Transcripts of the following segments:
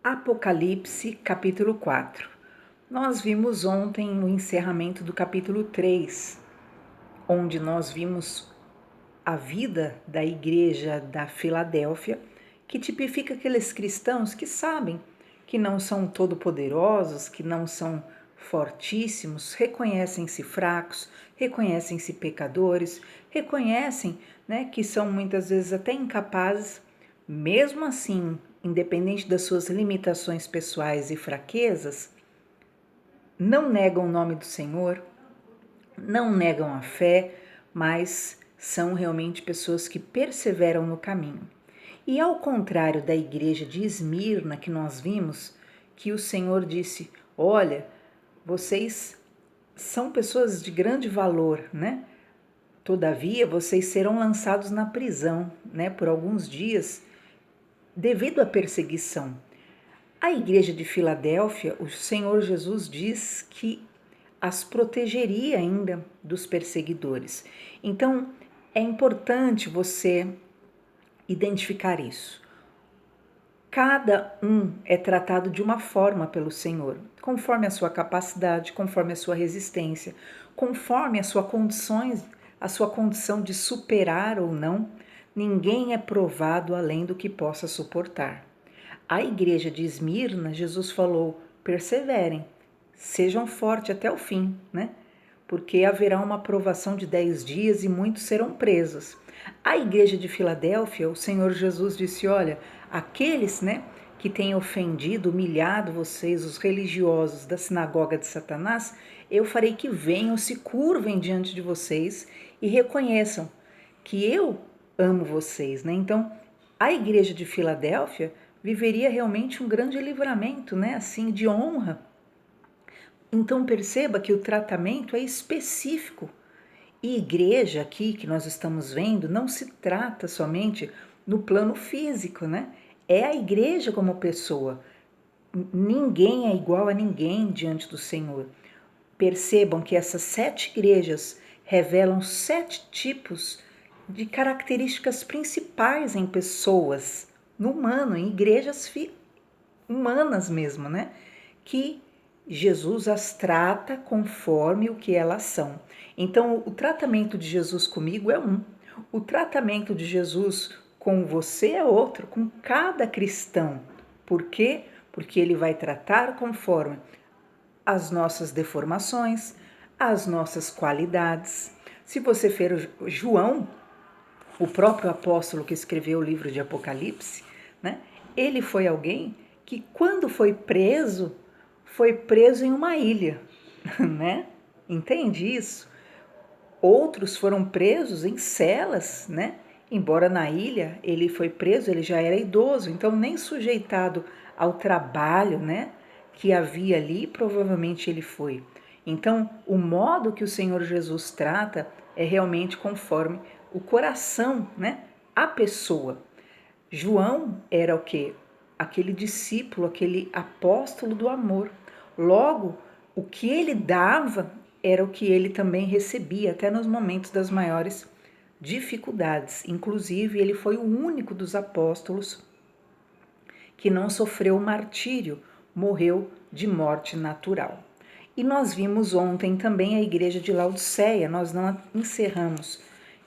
Apocalipse, capítulo 4. Nós vimos ontem o encerramento do capítulo 3, onde nós vimos a vida da igreja da Filadélfia, que tipifica aqueles cristãos que sabem que não são todo-poderosos, que não são fortíssimos, reconhecem-se fracos, reconhecem-se pecadores, reconhecem, que são muitas vezes até incapazes. Mesmo assim, independente das suas limitações pessoais e fraquezas, não negam o nome do Senhor, não negam a fé, mas são realmente pessoas que perseveram no caminho. E ao contrário da igreja de Esmirna, que nós vimos, que o Senhor disse: olha, vocês são pessoas de grande valor, né? Todavia, vocês serão lançados na prisão, por alguns dias, devido à perseguição. A igreja de Filadélfia, o Senhor Jesus diz que as protegeria ainda dos perseguidores. Então, é importante você identificar isso. Cada um é tratado de uma forma pelo Senhor, conforme a sua capacidade, conforme a sua resistência, conforme a sua condição de superar ou não. Ninguém é provado além do que possa suportar. A igreja de Esmirna, Jesus falou: perseverem, sejam fortes até o fim, porque haverá uma provação de 10 dias e muitos serão presos. A igreja de Filadélfia, o Senhor Jesus disse: olha, aqueles, que têm ofendido, humilhado vocês, os religiosos da sinagoga de Satanás, eu farei que venham, se curvem diante de vocês e reconheçam que eu amo vocês, Então, a igreja de Filadélfia viveria realmente um grande livramento, assim, de honra. Então perceba que o tratamento é específico. E igreja aqui que nós estamos vendo não se trata somente no plano físico, É a igreja como pessoa. Ninguém é igual a ninguém diante do Senhor. Percebam que essas 7 igrejas revelam 7 tipos de características principais em pessoas, no humano, em igrejas humanas mesmo, Que Jesus as trata conforme o que elas são. Então, o tratamento de Jesus comigo é um, o tratamento de Jesus com você é outro, com cada cristão. Por quê? Porque ele vai tratar conforme as nossas deformações, as nossas qualidades. Se você for João, o próprio apóstolo que escreveu o livro de Apocalipse, ele foi alguém que, quando foi preso em uma ilha, Entende isso? Outros foram presos em celas, Embora na ilha ele foi preso, ele já era idoso, então nem sujeitado ao trabalho, que havia ali, provavelmente ele foi. Então, o modo que o Senhor Jesus trata é realmente conforme o coração, a pessoa. João era o quê? Aquele discípulo, aquele apóstolo do amor. Logo, o que ele dava era o que ele também recebia, até nos momentos das maiores dificuldades. Inclusive, ele foi o único dos apóstolos que não sofreu martírio, morreu de morte natural. E nós vimos ontem também a igreja de Laodiceia, nós não encerramos,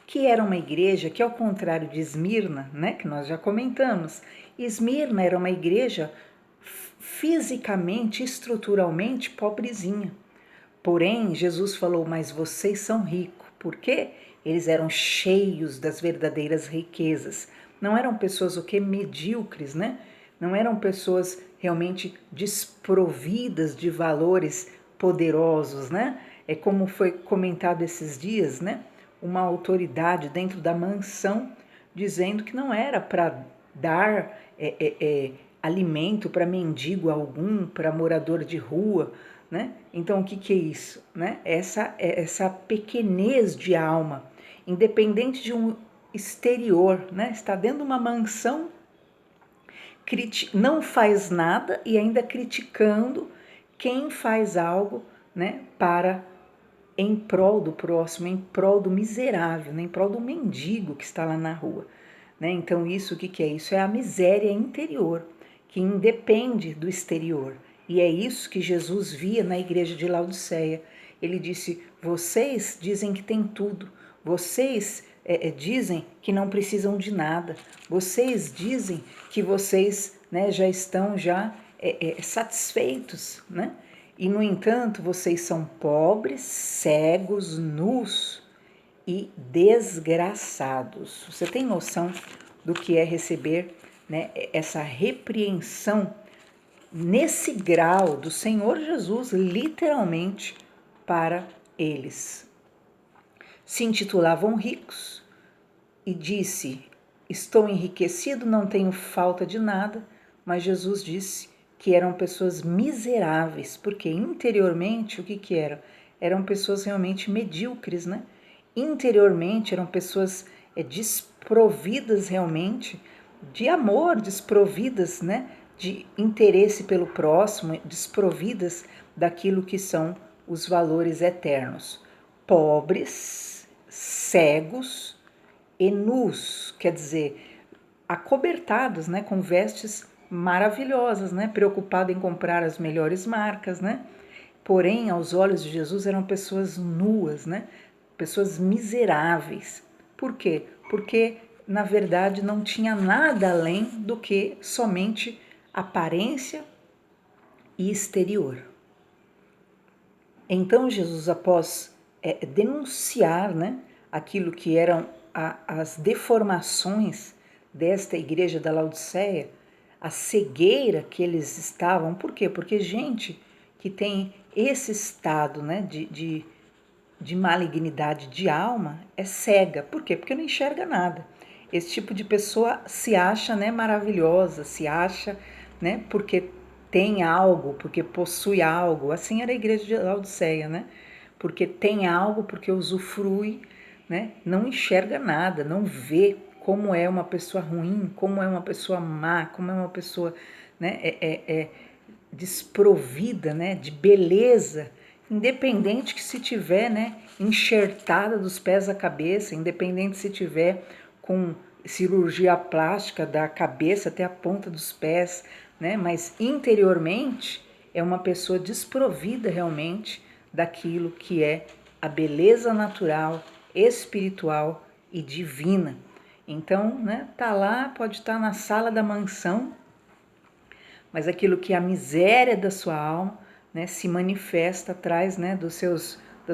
que era uma igreja que, ao contrário de Esmirna, que nós já comentamos, Esmirna era uma igreja fisicamente, estruturalmente pobrezinha. Porém, Jesus falou: mas vocês são ricos. Por quê? Eles eram cheios das verdadeiras riquezas. Não eram pessoas medíocres, Não eram pessoas realmente desprovidas de valores poderosos, É como foi comentado esses dias, Uma autoridade dentro da mansão dizendo que não era para dar alimento para mendigo algum, para morador de rua, Então, o que é isso? Essa pequenez de alma, independente de um exterior, Está dentro de uma mansão, não faz nada e ainda criticando quem faz algo, para em prol do próximo, em prol do miserável, em prol do mendigo que está lá na rua. Então, isso o que é? Isso é a miséria interior, que independe do exterior. E é isso que Jesus via na igreja de Laodiceia. Ele disse: vocês dizem que tem tudo, vocês dizem que não precisam de nada, vocês dizem que vocês, né, já estão satisfeitos, né? E no entanto vocês são pobres, cegos, nus e desgraçados. Você tem noção do que é receber, né, essa repreensão nesse grau do Senhor Jesus, literalmente, para eles? Se intitulavam ricos e disse: estou enriquecido, não tenho falta de nada. Mas Jesus disse que eram pessoas miseráveis, porque interiormente o que eram? Eram pessoas realmente medíocres, né? Interiormente eram pessoas desprovidas realmente de amor, desprovidas, né, de interesse pelo próximo, desprovidas daquilo que são os valores eternos. Pobres, cegos e nus, quer dizer, acobertados, né, com vestes maravilhosas, né, preocupado em comprar as melhores marcas, né? Porém, aos olhos de Jesus eram pessoas nuas, né? Pessoas miseráveis. Por quê? Porque na verdade não tinha nada além do que somente aparência e exterior. Então Jesus, após denunciar, né, aquilo que eram as deformações desta igreja da Laodiceia, a cegueira que eles estavam, por quê? Porque gente que tem esse estado, né, de malignidade de alma é cega. Por quê? Porque não enxerga nada. Esse tipo de pessoa se acha, né, maravilhosa, se acha, né, porque tem algo, porque possui algo. Assim era a igreja de Laodiceia, né? Porque tem algo, porque usufrui, né? Não enxerga nada, não vê como é uma pessoa ruim, como é uma pessoa má, como é uma pessoa, né, desprovida, né, de beleza, independente que se tiver, né, enxertada dos pés à cabeça, independente se tiver com cirurgia plástica da cabeça até a ponta dos pés, né, mas interiormente é uma pessoa desprovida realmente daquilo que é a beleza natural, espiritual e divina. Então, né, tá lá, pode estar na sala da mansão, mas aquilo que é a miséria da sua alma, né, se manifesta atrás, né, das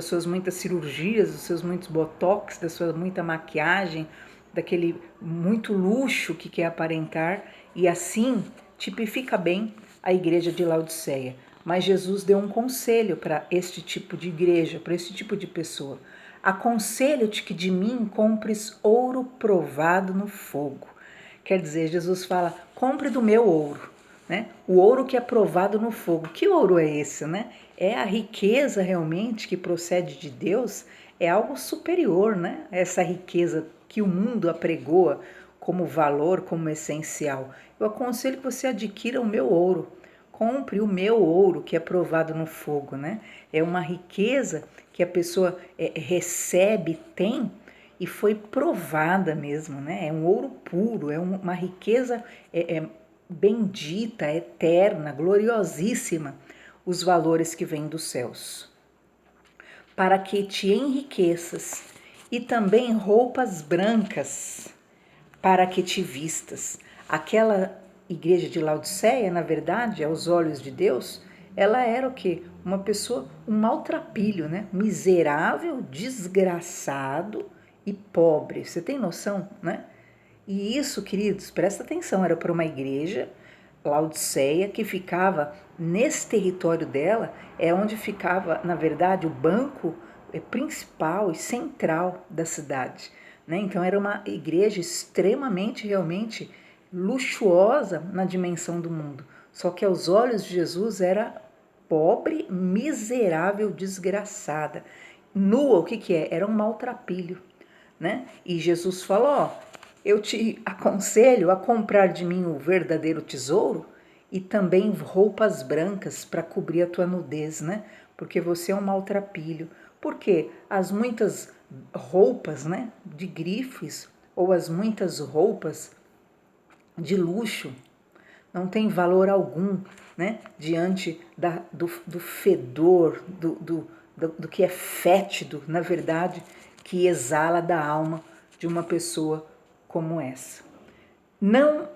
suas muitas cirurgias, dos seus muitos botox, da sua muita maquiagem, daquele muito luxo que quer aparentar, e assim tipifica bem a igreja de Laodiceia. Mas Jesus deu um conselho para este tipo de igreja, para esse tipo de pessoa. Aconselho-te que de mim compres ouro provado no fogo. Quer dizer, Jesus fala: compre do meu ouro, né? O ouro que é provado no fogo. Que ouro é esse, né? É a riqueza realmente que procede de Deus, é algo superior, né? Essa riqueza que o mundo apregoa como valor, como essencial. Eu aconselho que você adquira o meu ouro. Compre o meu ouro que é provado no fogo, né? É uma riqueza que a pessoa recebe, tem e foi provada mesmo, né? É um ouro puro, é uma riqueza bendita, eterna, gloriosíssima, os valores que vêm dos céus. Para que te enriqueças, e também roupas brancas, para que te vistas. Aquela igreja de Laodiceia, na verdade, aos olhos de Deus, ela era o quê? Uma pessoa, um maltrapilho, né? Miserável, desgraçado e pobre. Você tem noção, né? E isso, queridos, presta atenção, era para uma igreja, Laodiceia, que ficava nesse território dela, é onde ficava, na verdade, o banco principal e central da cidade, né? Então era uma igreja extremamente, realmente luxuosa na dimensão do mundo. Só que aos olhos de Jesus era pobre, miserável, desgraçada. Nua, o que é? Era um maltrapilho, né? E Jesus falou: ó, eu te aconselho a comprar de mim o verdadeiro tesouro e também roupas brancas para cobrir a tua nudez, né? Porque você é um maltrapilho. Porque as muitas roupas, né, de grifes ou as muitas roupas de luxo não tem valor algum, né, diante do fedor, do que é fétido, na verdade, que exala da alma de uma pessoa como essa. Não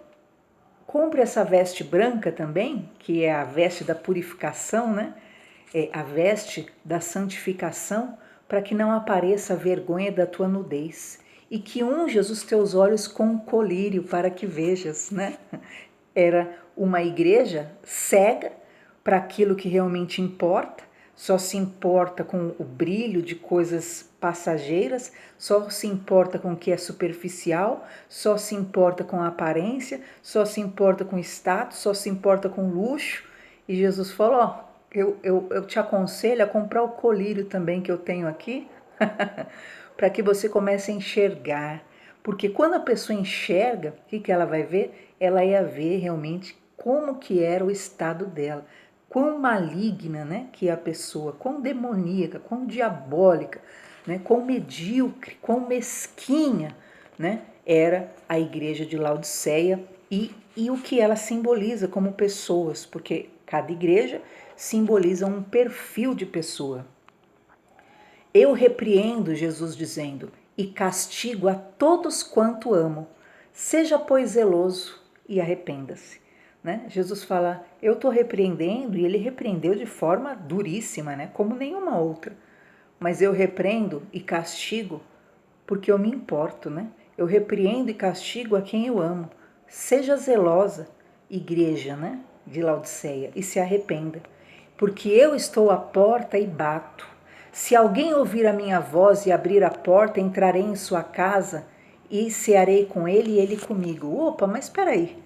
compre essa veste branca também, que é a veste da purificação, né? É a veste da santificação, para que não apareça a vergonha da tua nudez, e que unjas os teus olhos com um colírio para que vejas, né? Era uma igreja cega para aquilo que realmente importa, só se importa com o brilho de coisas passageiras, só se importa com o que é superficial, só se importa com a aparência, só se importa com status, só se importa com luxo. E Jesus falou: ó, eu te aconselho a comprar o colírio também que eu tenho aqui, para que você comece a enxergar. Porque quando a pessoa enxerga, o que ela vai ver? Ela ia ver realmente como que era o estado dela, quão maligna, né, que é a pessoa, quão demoníaca, quão diabólica, né, quão medíocre, quão mesquinha, né, era a igreja de Laodiceia e o que ela simboliza como pessoas, porque cada igreja simboliza um perfil de pessoa. Eu repreendo, Jesus dizendo, e castigo a todos quanto amo. Seja, pois, zeloso e arrependa-se. Né? Jesus fala, eu estou repreendendo, e ele repreendeu de forma duríssima, né? Como nenhuma outra. Mas eu repreendo e castigo porque eu me importo, né? Eu repreendo e castigo a quem eu amo. Seja zelosa, igreja, né? De Laodiceia, e se arrependa, porque eu estou à porta e bato. Se alguém ouvir a minha voz e abrir a porta, entrarei em sua casa e cearei com ele e ele comigo. Opa, mas espera aí.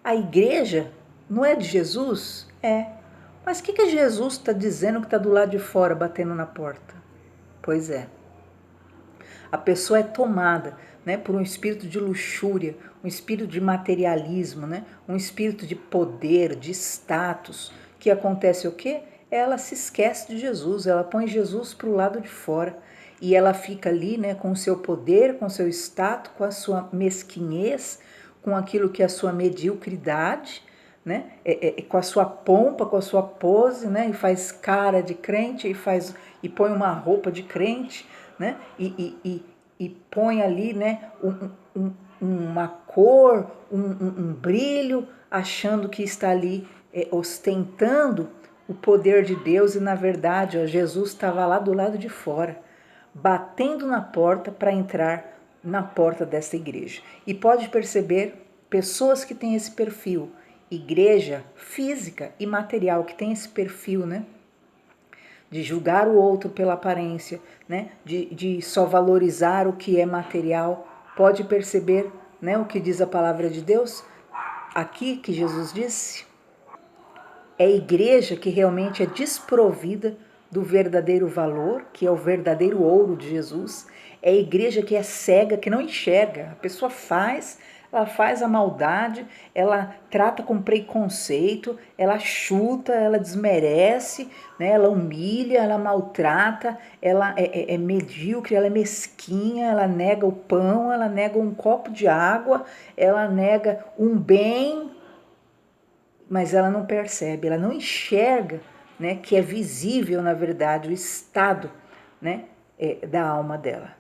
A igreja não é de Jesus? É. Mas o que Jesus está dizendo que está do lado de fora, batendo na porta? Pois é. A pessoa é tomada, né, por um espírito de luxúria, um espírito de materialismo, né, um espírito de poder, de status, que acontece o quê? Ela se esquece de Jesus, ela põe Jesus para o lado de fora e ela fica ali, né, com o seu poder, com o seu status, com a sua mesquinhez, com aquilo que é a sua mediocridade, né, com a sua pompa, com a sua pose, né, e faz cara de crente e põe uma roupa de crente, né, e põe ali, né, uma cor, um brilho, achando que está ali ostentando o poder de Deus, e na verdade, ó, Jesus estava lá do lado de fora, batendo na porta para entrar na porta dessa igreja. E pode perceber pessoas que têm esse perfil, igreja física e material, que tem esse perfil, né, de julgar o outro pela aparência, né, de só valorizar o que é material. Pode perceber, né, o que diz a palavra de Deus aqui, que Jesus disse? É a igreja que realmente é desprovida do verdadeiro valor, que é o verdadeiro ouro de Jesus. É a igreja que é cega, que não enxerga. A pessoa ela faz a maldade, ela trata com preconceito, ela chuta, ela desmerece, né? Ela humilha, ela maltrata, ela é medíocre, ela é mesquinha, ela nega o pão, ela nega um copo de água, ela nega um bem, mas ela não percebe, ela não enxerga, né, que é visível, na verdade, o estado, né, da alma dela.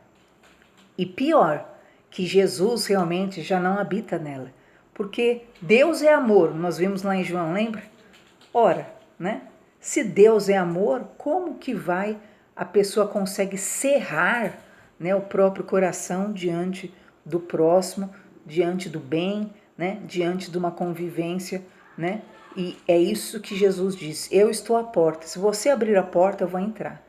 E pior, que Jesus realmente já não habita nela, porque Deus é amor, nós vimos lá em João, lembra? Ora, né, se Deus é amor, como que a pessoa consegue cerrar, né, o próprio coração diante do próximo, diante do bem, né, diante de uma convivência, né? E é isso que Jesus diz: eu estou à porta, se você abrir a porta eu vou entrar,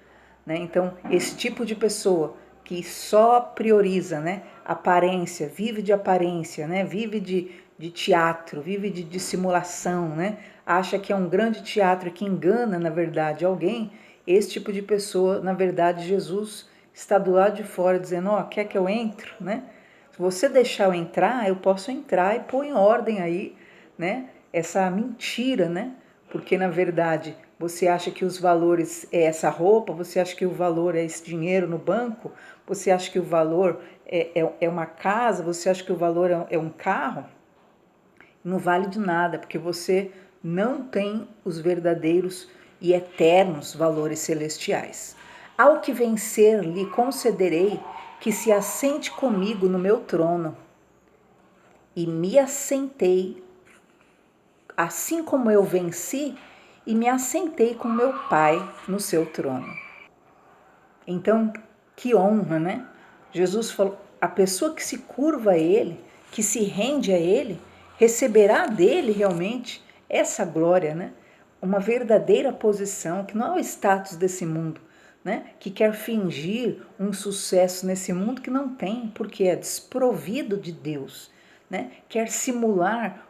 né? Então, esse tipo de pessoa que só prioriza, né, aparência, vive de aparência, né, vive de teatro, vive de dissimulação, né, acha que é um grande teatro que engana, na verdade, alguém. Esse tipo de pessoa, na verdade, Jesus está do lado de fora dizendo: ó, quer que eu entre, né? Se você deixar eu entrar, eu posso entrar e pôr em ordem aí, né, essa mentira, né? Porque na verdade você acha que os valores é essa roupa, você acha que o valor é esse dinheiro no banco, você acha que o valor é uma casa, você acha que o valor é um carro. não vale de nada, porque você não tem os verdadeiros e eternos valores celestiais. Ao que vencer, lhe concederei que se assente comigo no meu trono, e me assentei, assim como eu venci, e me assentei com meu Pai no seu trono. Então, que honra, né? Jesus falou, a pessoa que se curva a Ele, que se rende a Ele, receberá dele realmente essa glória, né? Uma verdadeira posição, que não é o status desse mundo, né? Que quer fingir um sucesso nesse mundo que não tem, porque é desprovido de Deus, né? Quer simular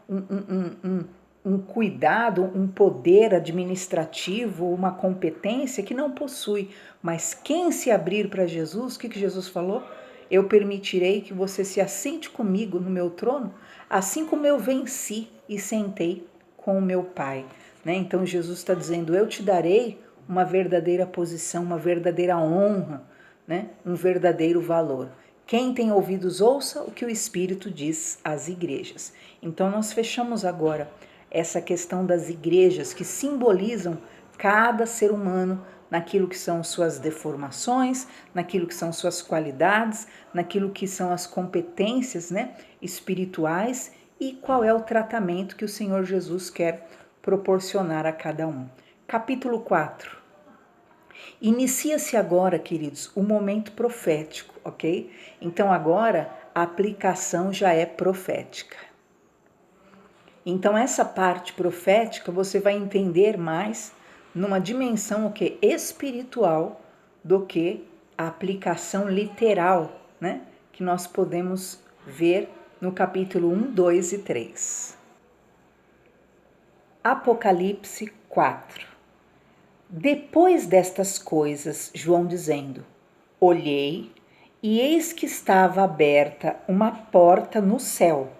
um cuidado, um poder administrativo, uma competência que não possui. Mas quem se abrir para Jesus, o que Jesus falou? Eu permitirei que você se assente comigo no meu trono, assim como eu venci e sentei com o meu Pai. Né? Então Jesus está dizendo, eu te darei uma verdadeira posição, uma verdadeira honra, né? Um verdadeiro valor. Quem tem ouvidos, ouça o que o Espírito diz às igrejas. Então nós fechamos agora essa questão das igrejas que simbolizam cada ser humano naquilo que são suas deformações, naquilo que são suas qualidades, naquilo que são as competências, né, espirituais e qual é o tratamento que o Senhor Jesus quer proporcionar a cada um. Capítulo 4. Inicia-se agora, queridos, o momento profético, ok? Então agora a aplicação já é profética. Então essa parte profética você vai entender mais numa dimensão o que espiritual do que a aplicação literal, né, que nós podemos ver no capítulo 1, 2 e 3. Apocalipse 4. Depois destas coisas, João dizendo: olhei e eis que estava aberta uma porta no céu.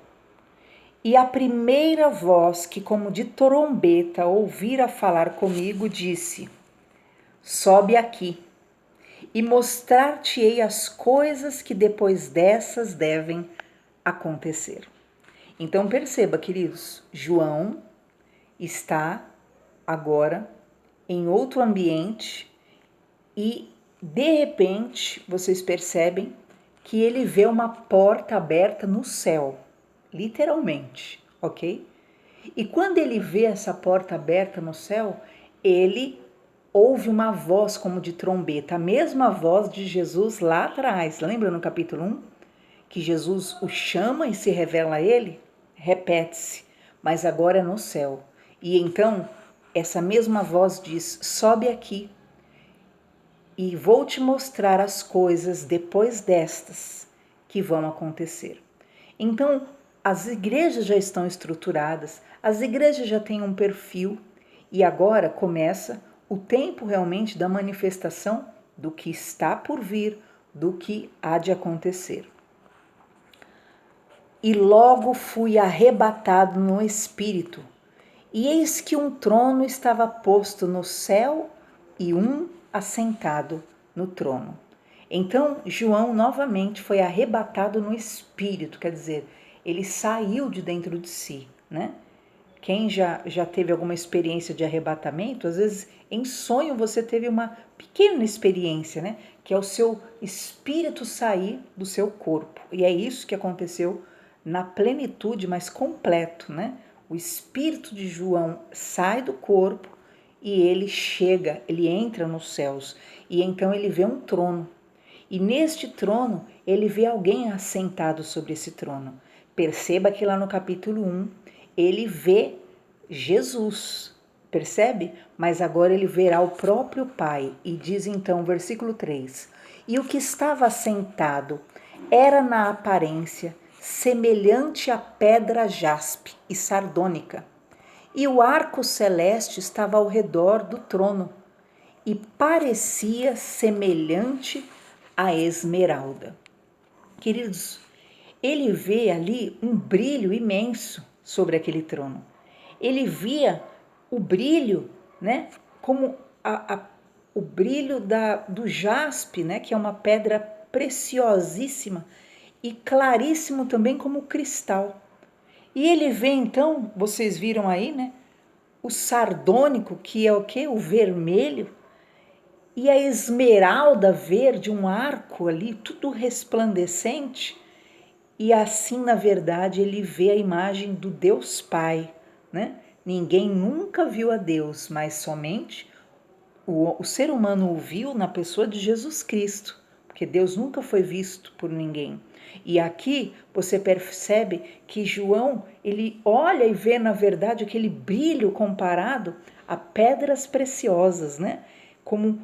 E a primeira voz que, como de trombeta, ouvira falar comigo, disse: sobe aqui, e mostrar-te-ei as coisas que depois dessas devem acontecer. Então perceba, queridos, João está agora em outro ambiente e, de repente, vocês percebem que ele vê uma porta aberta no céu. Literalmente, ok? E quando ele vê essa porta aberta no céu, ele ouve uma voz como de trombeta, a mesma voz de Jesus lá atrás. Lembra no capítulo 1? Que Jesus o chama e se revela a ele? Repete-se, mas agora é no céu. E então, essa mesma voz diz: sobe aqui e vou te mostrar as coisas depois destas que vão acontecer. Então, as igrejas já estão estruturadas, as igrejas já têm um perfil e agora começa o tempo realmente da manifestação do que está por vir, do que há de acontecer. E logo fui arrebatado no espírito, e eis que um trono estava posto no céu e um assentado no trono. Então João novamente foi arrebatado no espírito, quer dizer, ele saiu de dentro de si, né? Quem já teve alguma experiência de arrebatamento, às vezes em sonho você teve uma pequena experiência, né? Que é o seu espírito sair do seu corpo. E é isso que aconteceu na plenitude, mas completo, né? O espírito de João sai do corpo e ele chega, ele entra nos céus. E então ele vê um trono. E neste trono, ele vê alguém assentado sobre esse trono. Perceba que lá no capítulo 1, ele vê Jesus, percebe? Mas agora ele verá o próprio Pai. E diz então, versículo 3, e o que estava assentado era na aparência semelhante a pedra jaspe e sardônica. E o arco celeste estava ao redor do trono e parecia semelhante a esmeralda. Queridos, ele vê ali um brilho imenso sobre aquele trono. Ele via o brilho, né, como o brilho do jaspe, né, que é uma pedra preciosíssima, e claríssimo também como cristal. E ele vê então, vocês viram aí, né? O sardônico, que é o quê? O vermelho, e a esmeralda verde, um arco ali, tudo resplandecente. E assim, na verdade, ele vê a imagem do Deus Pai, né? Ninguém nunca viu a Deus, mas somente o ser humano o viu na pessoa de Jesus Cristo, porque Deus nunca foi visto por ninguém. E aqui você percebe que João, ele olha e vê, na verdade, aquele brilho comparado a pedras preciosas, né? Como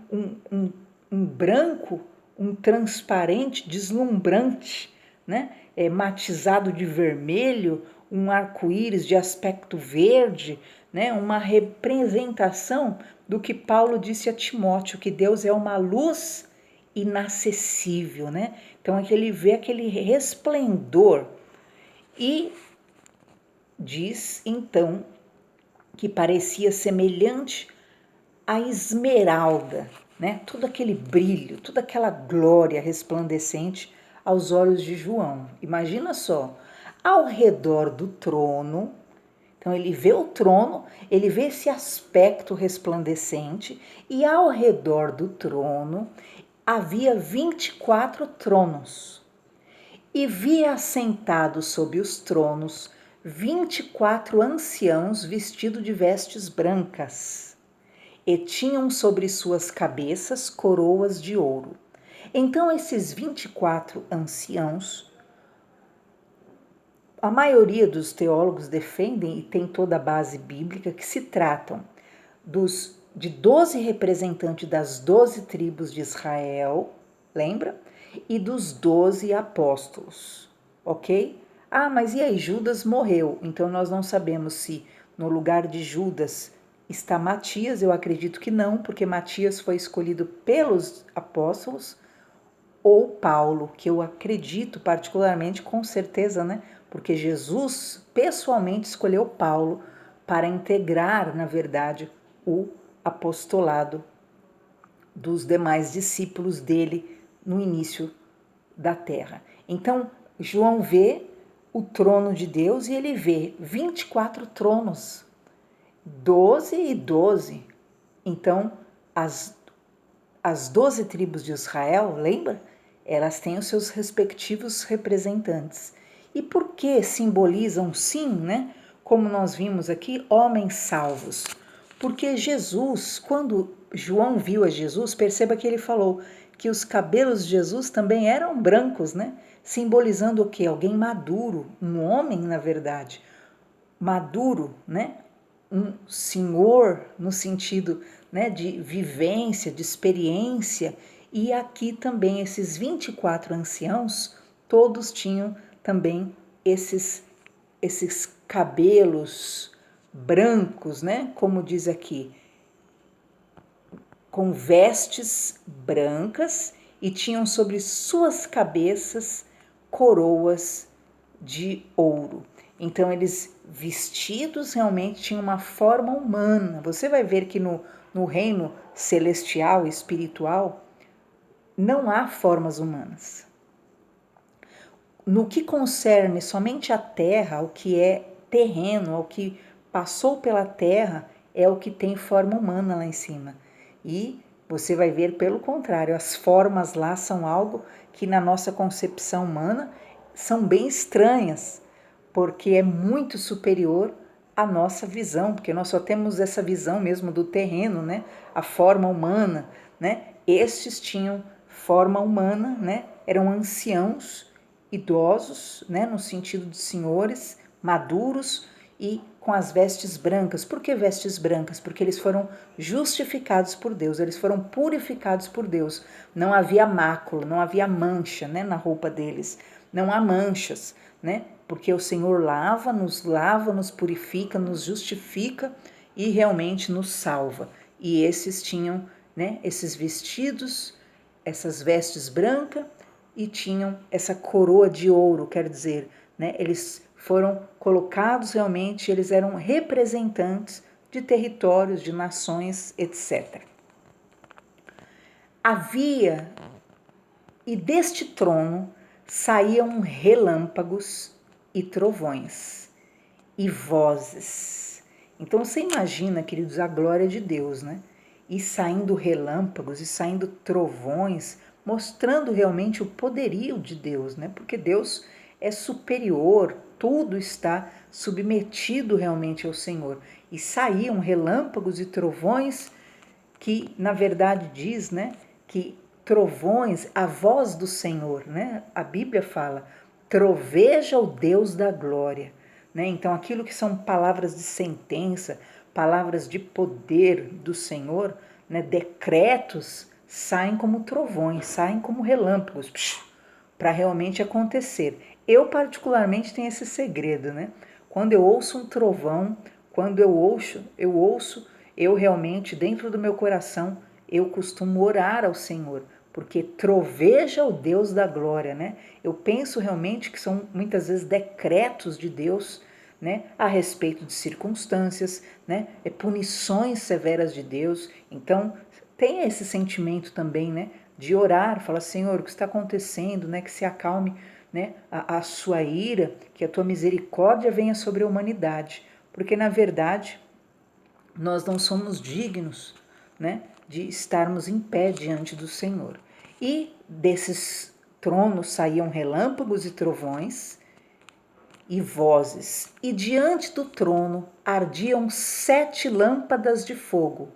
um branco, um transparente, deslumbrante, né? Matizado de vermelho, um arco-íris de aspecto verde, né? Uma representação do que Paulo disse a Timóteo, que Deus é uma luz inacessível, né? Então é que ele vê aquele resplendor e diz então que parecia semelhante à esmeralda, né? Todo aquele brilho, toda aquela glória resplandecente aos olhos de João. Imagina só, ao redor do trono. Então ele vê o trono, ele vê esse aspecto resplandecente e ao redor do trono havia 24 tronos. E via assentados sob os tronos 24 anciãos vestidos de vestes brancas, e tinham sobre suas cabeças coroas de ouro. Então esses 24 anciãos, a maioria dos teólogos defendem, e tem toda a base bíblica, que se tratam de 12 representantes das 12 tribos de Israel, lembra? E dos 12 apóstolos, ok? Ah, mas e aí? Judas morreu, então nós não sabemos se no lugar de Judas está Matias, eu acredito que não, porque Matias foi escolhido pelos apóstolos, ou Paulo, que eu acredito particularmente, com certeza, né? Porque Jesus pessoalmente escolheu Paulo para integrar, na verdade, o apostolado dos demais discípulos dele no início da terra. Então, João vê o trono de Deus e ele vê 24 tronos, 12 e 12. Então, as 12 tribos de Israel, lembra? Elas têm os seus respectivos representantes. E por que simbolizam, sim, né? Como nós vimos aqui, homens salvos. Porque Jesus, quando João viu a Jesus, perceba que ele falou que os cabelos de Jesus também eram brancos, né? Simbolizando o quê? Alguém maduro, um homem, na verdade, maduro, né? Um senhor no sentido, né, de vivência, de experiência. E aqui também esses 24 anciãos, todos tinham também esses cabelos brancos, né, como diz aqui, com vestes brancas, e tinham sobre suas cabeças coroas de ouro. Então eles vestidos realmente tinham uma forma humana. Você vai ver que no reino celestial, espiritual, não há formas humanas. No que concerne somente a terra, o que é terreno, o que passou pela terra, é o que tem forma humana lá em cima. E você vai ver pelo contrário, as formas lá são algo que na nossa concepção humana são bem estranhas, porque é muito superior à nossa visão, porque nós só temos essa visão mesmo do terreno, né? A forma humana, né? Estes tinham forma humana, né? Eram anciãos, idosos, né? No sentido de senhores, maduros e com as vestes brancas. Por que vestes brancas? Porque eles foram justificados por Deus, eles foram purificados por Deus. Não havia mácula, não havia mancha, né, na roupa deles. Não há manchas, né? Porque o Senhor lava, nos purifica, nos justifica e realmente nos salva. E esses tinham, né, esses vestidos, essas vestes brancas e tinham essa coroa de ouro, quer dizer, né, eles foram colocados realmente, eles eram representantes de territórios, de nações, etc. Havia, e deste trono saíam relâmpagos e trovões. e vozes. Então você imagina, queridos, a glória de Deus, né? E saindo relâmpagos, e saindo trovões, mostrando realmente o poderio de Deus, né? Porque Deus é superior, tudo está submetido realmente ao Senhor. E saíam relâmpagos e trovões que, na verdade, diz, né, que trovões, a voz do Senhor, né? A Bíblia fala, troveja o Deus da glória, né? Então, aquilo que são palavras de sentença, palavras de poder do Senhor, né, decretos, saem como trovões, saem como relâmpagos, para realmente acontecer. Eu particularmente tenho esse segredo, né? Quando eu ouço um trovão, quando eu realmente dentro do meu coração eu costumo orar ao Senhor, porque troveja o Deus da glória, né? Eu penso realmente que são muitas vezes decretos de Deus, né, a respeito de circunstâncias, né, punições severas de Deus. Então, tem esse sentimento também, né, de orar, falar, Senhor, o que está acontecendo, né, que se acalme, né, a sua ira, que a tua misericórdia venha sobre a humanidade, porque na verdade nós não somos dignos, né, de estarmos em pé diante do Senhor. E desses tronos saíam relâmpagos e trovões e vozes, e diante do trono ardiam 7 lâmpadas de fogo,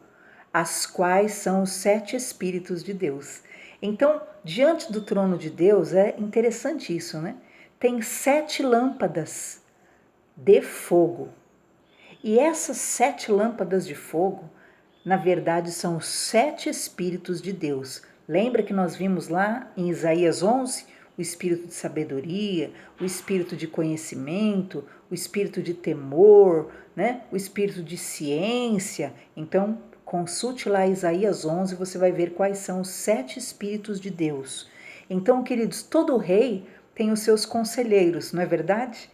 as quais são os 7 Espíritos de Deus. Então, diante do trono de Deus, é interessante isso, né? Tem 7 lâmpadas de fogo. E essas 7 lâmpadas de fogo, na verdade, são os 7 Espíritos de Deus. Lembra que nós vimos lá em Isaías 11 o espírito de sabedoria, o espírito de conhecimento, o espírito de temor, né? O espírito de ciência. Então, consulte lá Isaías 11, você vai ver quais são os 7 Espíritos de Deus. Então, queridos, todo rei tem os seus conselheiros, não é verdade?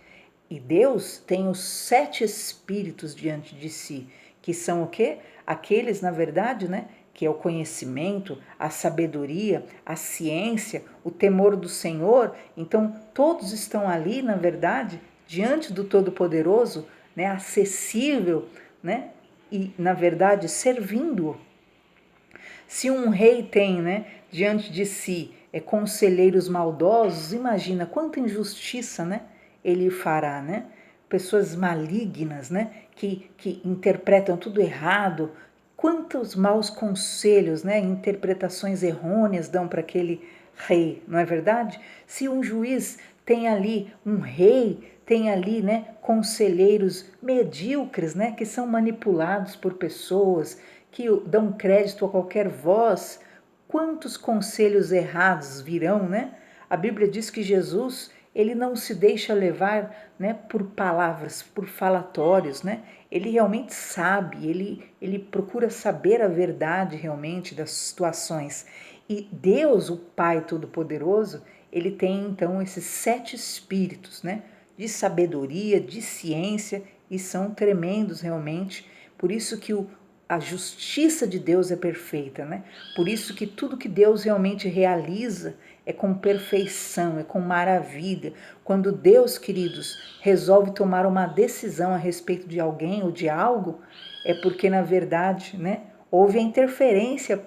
E Deus tem os 7 espíritos diante de si, que são o quê? Aqueles, na verdade, né, que é o conhecimento, a sabedoria, a ciência, o temor do Senhor. Então, todos estão ali, na verdade, diante do Todo-Poderoso, né, acessível, né, e, na verdade, servindo-o. Se um rei tem, né, diante de si conselheiros maldosos, imagina quanta injustiça, né, ele fará, né? Pessoas malignas, né, que interpretam tudo errado. Quantos maus conselhos, né, interpretações errôneas dão para aquele rei, não é verdade? Se um juiz tem ali um rei, tem ali, né, conselheiros medíocres, né, que são manipulados por pessoas, que dão crédito a qualquer voz, quantos conselhos errados virão, né? A Bíblia diz que Jesus, ele não se deixa levar, né, por palavras, por falatórios, né? Ele realmente sabe, ele procura saber a verdade realmente das situações. E Deus, o Pai Todo-Poderoso, ele tem então esses 7 espíritos, né, de sabedoria, de ciência, e são tremendos realmente. Por isso que a justiça de Deus é perfeita, né? Por isso que tudo que Deus realmente realiza é com perfeição, é com maravilha. Quando Deus, queridos, resolve tomar uma decisão a respeito de alguém ou de algo, é porque, na verdade, né, houve a interferência,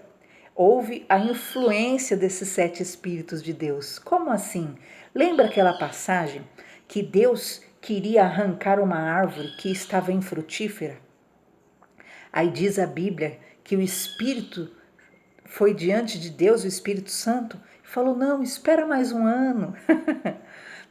houve a influência desses 7 Espíritos de Deus. Como assim? Lembra aquela passagem que Deus queria arrancar uma árvore que estava infrutífera? Aí diz a Bíblia que o Espírito foi diante de Deus, o Espírito Santo, e falou, não, espera mais um ano,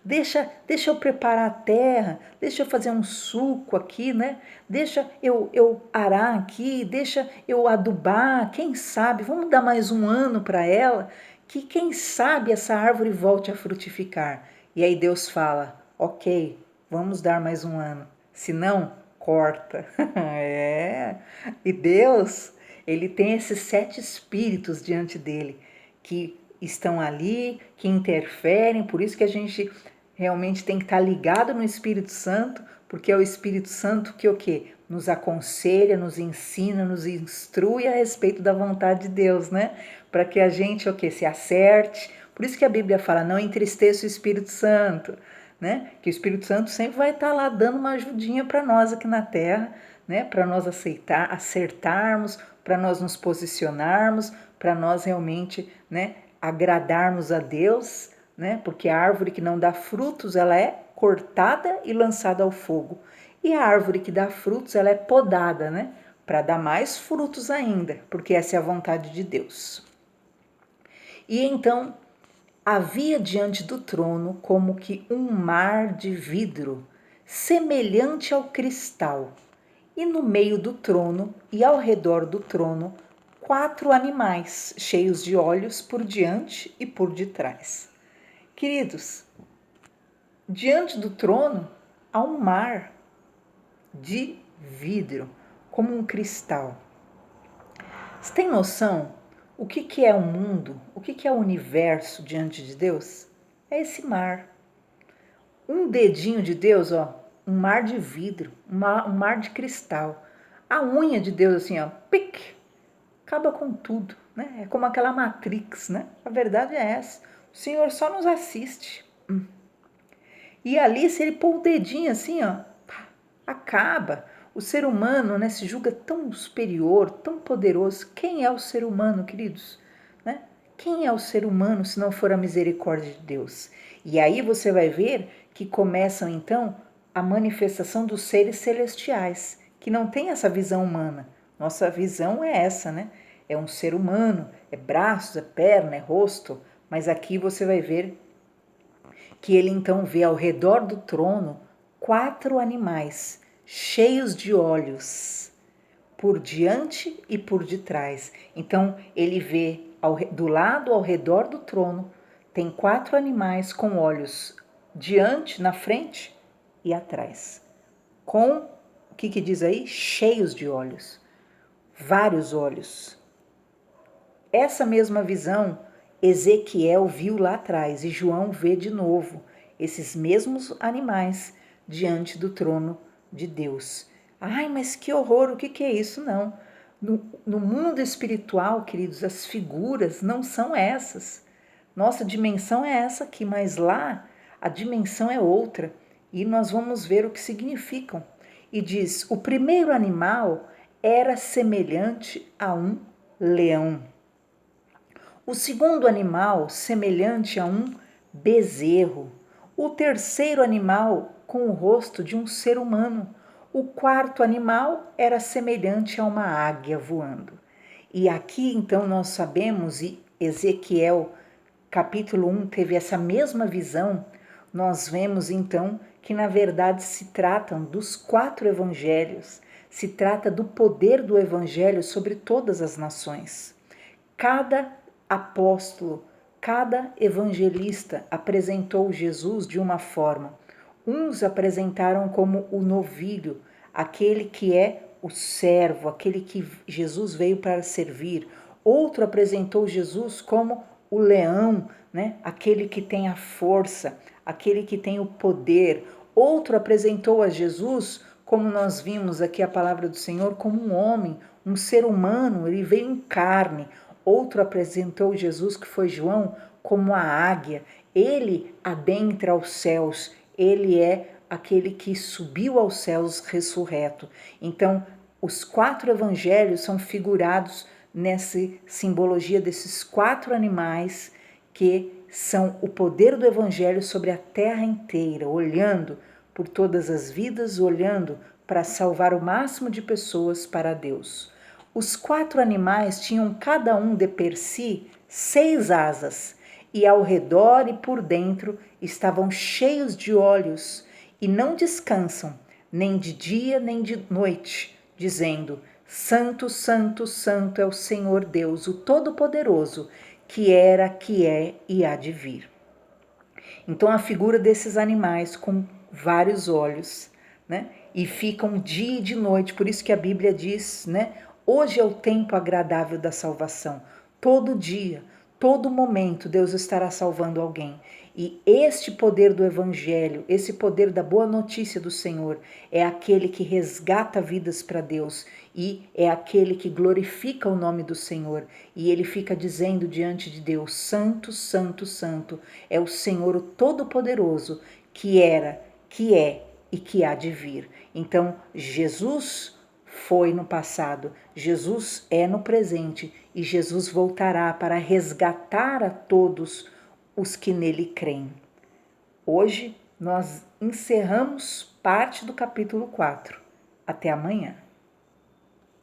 deixa eu preparar a terra, deixa eu fazer um suco aqui, né? Deixa eu arar aqui, deixa eu adubar, quem sabe, vamos dar mais um ano para ela, que quem sabe essa árvore volte a frutificar. E aí Deus fala, ok, vamos dar mais um ano, se não, corta. E Deus, ele tem esses 7 espíritos diante dele, que estão ali, que interferem, por isso que a gente realmente tem que estar ligado no Espírito Santo, porque é o Espírito Santo que o quê? Nos aconselha, nos ensina, nos instrui a respeito da vontade de Deus, né? Para que a gente o quê? Se acerte. Por isso que a Bíblia fala, não entristeça o Espírito Santo, né? Que o Espírito Santo sempre vai estar lá dando uma ajudinha para nós aqui na Terra, né? Para nós acertarmos, para nós nos posicionarmos, para nós realmente, né, agradarmos a Deus, né? Porque a árvore que não dá frutos, ela é cortada e lançada ao fogo. E a árvore que dá frutos, ela é podada, né? Para dar mais frutos ainda, porque essa é a vontade de Deus. E então havia diante do trono como que um mar de vidro, semelhante ao cristal, e no meio do trono e ao redor do trono 4 animais cheios de olhos por diante e por detrás. Queridos, diante do trono há um mar de vidro, como um cristal. Você tem noção o que é o mundo, o que é o universo diante de Deus? É esse mar. Um dedinho de Deus, ó, um mar de vidro, um mar de cristal. A unha de Deus assim, ó, pic, acaba com tudo, né? É como aquela Matrix, né? A verdade é essa. O Senhor só nos assiste. E ali, se ele pôr o dedinho assim, ó, acaba. O ser humano, né, se julga tão superior, tão poderoso. Quem é o ser humano, queridos? Né? Quem é o ser humano se não for a misericórdia de Deus? E aí você vai ver que começam então a manifestação dos seres celestiais, que não tem essa visão humana. Nossa visão é essa, né? É um ser humano, é braços, é perna, é rosto, mas aqui você vai ver que ele então vê ao redor do trono 4 animais cheios de olhos por diante e por detrás. Então ele vê do lado ao redor do trono tem 4 animais com olhos diante, na frente e atrás. Com o que diz aí? Cheios de olhos. Vários olhos. Essa mesma visão Ezequiel viu lá atrás e João vê de novo esses mesmos animais diante do trono de Deus. Ai, mas que horror, o que é isso? Não. No mundo espiritual, queridos, as figuras não são essas. Nossa dimensão é essa aqui, mas lá a dimensão é outra e nós vamos ver o que significam. E diz: o primeiro animal era semelhante a um leão. O segundo animal, semelhante a um bezerro. O terceiro animal, com o rosto de um ser humano. O quarto animal era semelhante a uma águia voando. E aqui então nós sabemos, e Ezequiel capítulo 1 teve essa mesma visão, nós vemos então que na verdade se tratam dos 4 evangelhos, se trata do poder do evangelho sobre todas as nações. Cada apóstolo, cada evangelista apresentou Jesus de uma forma. Uns apresentaram como o novilho, aquele que é o servo, aquele que Jesus veio para servir. Outro apresentou Jesus como o leão, né? Aquele que tem a força, aquele que tem o poder. Outro apresentou a Jesus, como nós vimos aqui a palavra do Senhor, como um homem, um ser humano, ele veio em carne. Outro apresentou Jesus, que foi João, como a águia. Ele adentra aos céus, ele é aquele que subiu aos céus ressurreto. Então, os 4 evangelhos são figurados nessa simbologia desses 4 animais que são o poder do evangelho sobre a terra inteira, olhando por todas as vidas, olhando para salvar o máximo de pessoas para Deus. Os 4 animais tinham cada um de per si 6 asas, e ao redor e por dentro estavam cheios de olhos, e não descansam, nem de dia nem de noite, dizendo: Santo, Santo, Santo é o Senhor Deus, o Todo-Poderoso, que era, que é e há de vir. Então a figura desses animais com vários olhos, né? E ficam dia e de noite, por isso que a Bíblia diz, né? Hoje é o tempo agradável da salvação. Todo dia, todo momento, Deus estará salvando alguém. E este poder do Evangelho, esse poder da boa notícia do Senhor, é aquele que resgata vidas para Deus e é aquele que glorifica o nome do Senhor. E ele fica dizendo diante de Deus: Santo, Santo, Santo é o Senhor o Todo-Poderoso, que era, que é e que há de vir. Então, Jesus foi no passado, Jesus é no presente e Jesus voltará para resgatar a todos os que nele creem. Hoje nós encerramos parte do capítulo 4. Até amanhã.